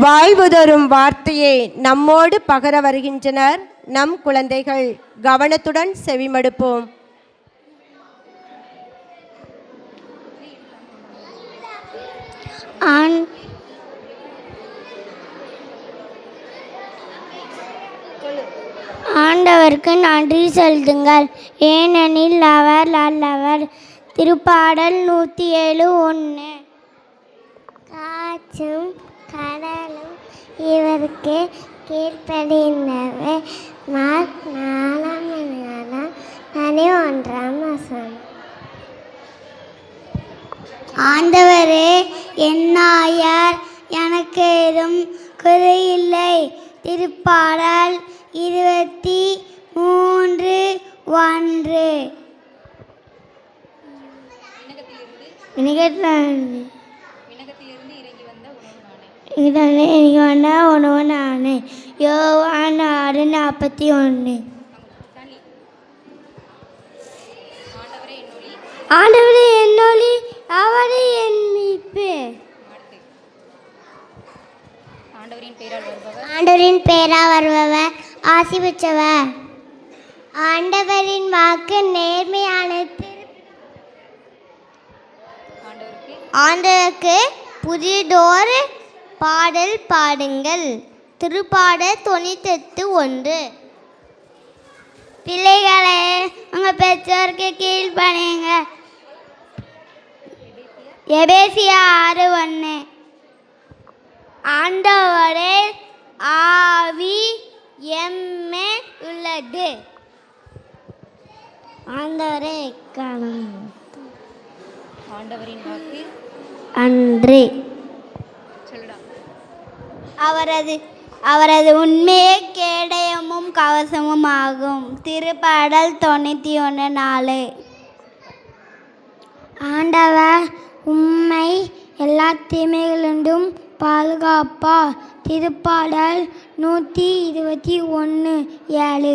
வாழ்வு தரும் வார்த்தையை நம்மோடு பகர வருகின்றனர் நம் குழந்தைகள். கவனத்துடன் செவிமடுப்போம். ஆண்டவருக்கு நன்றி செலுத்துங்கள், ஏனெனில் அவர் நல்லவர். திருப்பாடல் 107:1. காற்றும் கடலும் இவருக்கு கீழ்ப்படிந்தவை. மார்க் 4:1. ஆண்டவரே என் ஆயர், எனக்கு ஏதும் குறையில்லை. திருப்பாடல் 23:1. இறங்கி வந்த உணவு நானே. யோவான் 6:41. ஆண்டவரே என்னொளி, அவரே என் மீட்பு. ஆண்டவரின் பேரால் வருபவர் ஆசி பெற்றவர். ஆண்டவரின் வாக்கு நேர்மையானது. ஆண்டவருக்கு புதியதோர் பாடல் பாடுங்கள். திருப்பாடல் 98:1. பிள்ளைகளே, உங்கள் பெற்றோருக்கு கீழ்ப்படியுங்க. எபேசியா 6:1. ஆண்டவரே ஆவி எம்மே உள்ளது. ஆண்டவரே ஆண்டவரின் வாக்கு அன்று. அவரது உண்மையே கேடயமும் கவசமும் ஆகும். திருப்பாடல் 91:4. ஆண்டவர் உம்மை எல்லா தீமைகளிலும் பாதுகாப்பார். திருப்பாடல் 121:7.